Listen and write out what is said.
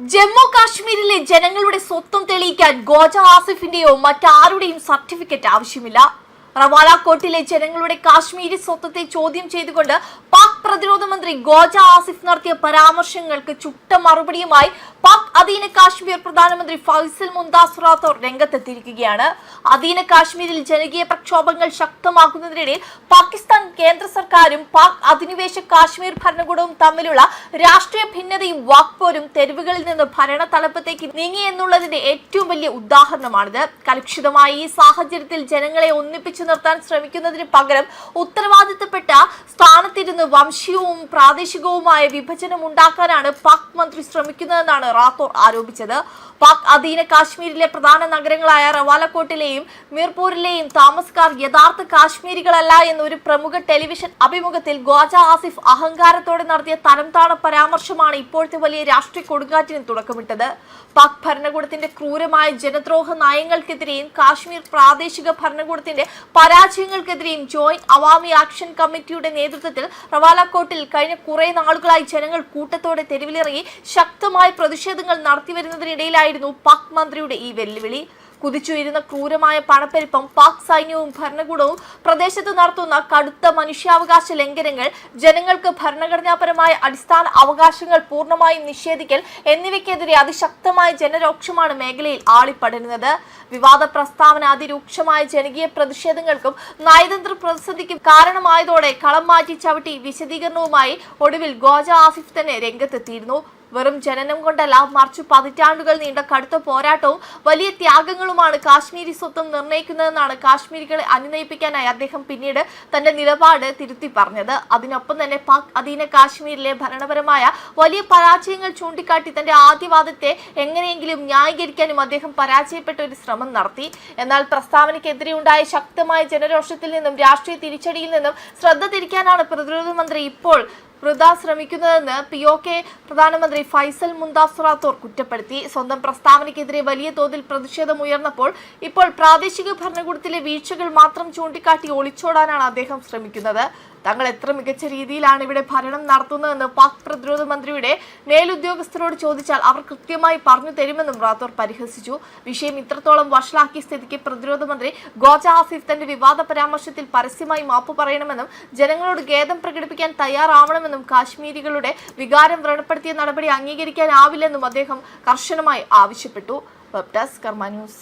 ജമ്മു കാശ്മീരിലെ ജനങ്ങളുടെ സ്വത്വം തെളിയിക്കാൻ ഗോജ ആസിഫിന്റെയോ മറ്റാരുടെയും സർട്ടിഫിക്കറ്റ് ആവശ്യമില്ല. റവാല കോട്ടിലെ ജനങ്ങളുടെ കാശ്മീരി സ്വത്വത്തെ ചോദ്യം ചെയ്തുകൊണ്ട് പാക് പ്രതിരോധ മന്ത്രി ഗോജ ആസിഫ് നടത്തിയ പരാമർശങ്ങൾക്ക് ചുട്ട മറുപടിയുമായി പാക് അധീന കാശ്മീർ പ്രധാനമന്ത്രി ഫൈസൽ മുന്താസ് റാത്തോർ രംഗത്തെത്തിയിരിക്കുകയാണ്. അധീന കാശ്മീരിൽ ജനകീയ പ്രക്ഷോഭങ്ങൾ ശക്തമാക്കുന്നതിനിടയിൽ പാകിസ്ഥാൻ കേന്ദ്ര സർക്കാരും പാക് അധിനിവേശ കാശ്മീർ ഭരണകൂടവും തമ്മിലുള്ള രാഷ്ട്രീയ ഭിന്നതയും വാക്പോരും തെരുവുകളിൽ നിന്ന് ഭരണ തലപ്പത്തേക്ക് നീങ്ങി എന്നുള്ളതിന്റെ ഏറ്റവും വലിയ ഉദാഹരണമാണിത്. കലുഷിതമായ ഈ സാഹചര്യത്തിൽ ജനങ്ങളെ ഒന്നിപ്പിച്ചു നിർത്താൻ ശ്രമിക്കുന്നതിന് പകരം ഉത്തരവാദിത്തപ്പെട്ട സ്ഥാനത്തിരുന്ന് വംശീയവും പ്രാദേശികവുമായ വിഭജനം ഉണ്ടാക്കാനാണ് പാക് മന്ത്രി ശ്രമിക്കുന്നതെന്നാണ് റാത്തോർ ആരോപിച്ചത്. പാക് അധീന കാശ്മീരിലെ പ്രധാന നഗരങ്ങളായ റവാലക്കോട്ടിലെയും മീർപൂരിലെയും താമസക്കാർ യഥാർത്ഥ കാശ്മീരികളല്ല എന്ന ഒരു പ്രമുഖ ടെലിവിഷൻ അഭിമുഖത്തിൽ ഗോജ ആസിഫ് അഹങ്കാരത്തോടെ നടത്തിയ തരംതാണ പരാമർശമാണ് ഇപ്പോഴത്തെ വലിയ രാഷ്ട്രീയ കൊടുങ്കാറ്റിന് തുടക്കമിട്ടത്. പാക് ഭരണകൂടത്തിന്റെ ക്രൂരമായ ജനദ്രോഹ നയങ്ങൾക്കെതിരെയും കാശ്മീർ പ്രാദേശിക ഭരണകൂടത്തിന്റെ പരാജയങ്ങൾക്കെതിരെയും ജോയിന്റ് അവാമി ആക്ഷൻ കമ്മിറ്റിയുടെ നേതൃത്വത്തിൽ റവാലക്കോട്ടിൽ കഴിഞ്ഞ കുറെ നാളുകളായി ജനങ്ങൾ കൂട്ടത്തോടെ തെരുവിലിറങ്ങി ശക്തമായ പ്രതിഷേധങ്ങൾ നടത്തിവരുന്നതിനിടയിലായിരുന്നു പാക് മന്ത്രിയുടെ ഈ വെല്ലുവിളി. കുതിച്ചുയരുന്ന ക്രൂരമായ പണപ്പെരുപ്പം, പാക് സൈന്യവും ഭരണകൂടവും പ്രദേശത്ത് നടത്തുന്ന കടുത്ത മനുഷ്യാവകാശ ലംഘനങ്ങൾ, ജനങ്ങൾക്ക് ഭരണഘടനാപരമായ അടിസ്ഥാന അവകാശങ്ങൾ പൂർണ്ണമായും നിഷേധിക്കൽ എന്നിവയ്ക്കെതിരെ അതിശക്തമായ ജനരോക്ഷമാണ് മേഖലയിൽ ആളിപ്പടരുന്നത്. വിവാദ പ്രസ്താവന അതിരൂക്ഷമായ ജനകീയ പ്രതിഷേധങ്ങൾക്കും നയതന്ത്ര പ്രതിസന്ധിക്കും കാരണമായതോടെ കളം മാറ്റി ചവിട്ടി വിശദീകരണവുമായി ഒടുവിൽ ഗോജ ആസിഫ് തന്നെ രംഗത്തെത്തിയിരുന്നു. വെറും ജനനം കൊണ്ടല്ല, മറിച്ച് പതിറ്റാണ്ടുകൾ നീണ്ട കടുത്ത പോരാട്ടവും വലിയ ത്യാഗങ്ങളുമാണ് കാശ്മീരി സ്വത്വം നിർണ്ണയിക്കുന്നതെന്നാണ് കാശ്മീരികളെ അനുനയിപ്പിക്കാനായി അദ്ദേഹം പിന്നീട് തന്റെ നിലപാട് തിരുത്തി പറഞ്ഞത്. അതിനൊപ്പം തന്നെ പാക് അധീന കാശ്മീരിലെ ഭരണപരമായ വലിയ പരാജയങ്ങൾ ചൂണ്ടിക്കാട്ടി തന്റെ ആദ്യവാദത്തെ എങ്ങനെയെങ്കിലും ന്യായീകരിക്കാനും അദ്ദേഹം പരാജയപ്പെട്ട ഒരു ശ്രമം നടത്തി. എന്നാൽ പ്രസ്താവനയ്ക്കെതിരെ ഉണ്ടായ ശക്തമായ ജനരോഷത്തിൽ നിന്നും രാഷ്ട്രീയ തിരിച്ചടിയിൽ നിന്നും ശ്രദ്ധ തിരിക്കാനാണ് പ്രതിരോധ മന്ത്രി ഇപ്പോൾ ശ്രമിക്കുന്നതെന്ന് POK പ്രധാനമന്ത്രി ഫൈസൽ മുന്താസ് റാത്തോർ കുറ്റപ്പെടുത്തി. സ്വന്തം പ്രസ്താവനയ്ക്കെതിരെ വലിയ തോതിൽ പ്രതിഷേധമുയർന്നപ്പോൾ ഇപ്പോൾ പ്രാദേശിക ഭരണകൂടത്തിലെ വീഴ്ചകൾ മാത്രം ചൂണ്ടിക്കാട്ടി ഒളിച്ചോടാനാണ് അദ്ദേഹം ശ്രമിക്കുന്നത്. തങ്ങൾ എത്ര മികച്ച രീതിയിലാണ് ഇവിടെ ഭരണം നടത്തുന്നതെന്ന് പാക് പ്രതിരോധ മന്ത്രിയുടെ മേലുദ്യോഗസ്ഥരോട് ചോദിച്ചാൽ അവർ കൃത്യമായി പറഞ്ഞു തരുമെന്നും റാത്തോർ പരിഹസിച്ചു. വിഷയം ഇത്രത്തോളം വഷളാക്കിയ സ്ഥിതിക്ക് പ്രതിരോധ മന്ത്രി ഗോജ ആസിഫ് തന്റെ വിവാദ പരാമർശത്തിൽ പരസ്യമായി മാപ്പ് പറയണമെന്നും ജനങ്ങളോട് ഖേദം പ്രകടിപ്പിക്കാൻ തയ്യാറാവണമെന്നും കാശ്മീരികളുടെ വികാരം വ്രണപ്പെടുത്തിയ നടപടി അംഗീകരിക്കാനാവില്ലെന്നും അദ്ദേഹം കർശനമായി ആവശ്യപ്പെട്ടു. വെബ് ഡെസ്ക് കർമ്മ ന്യൂസ്.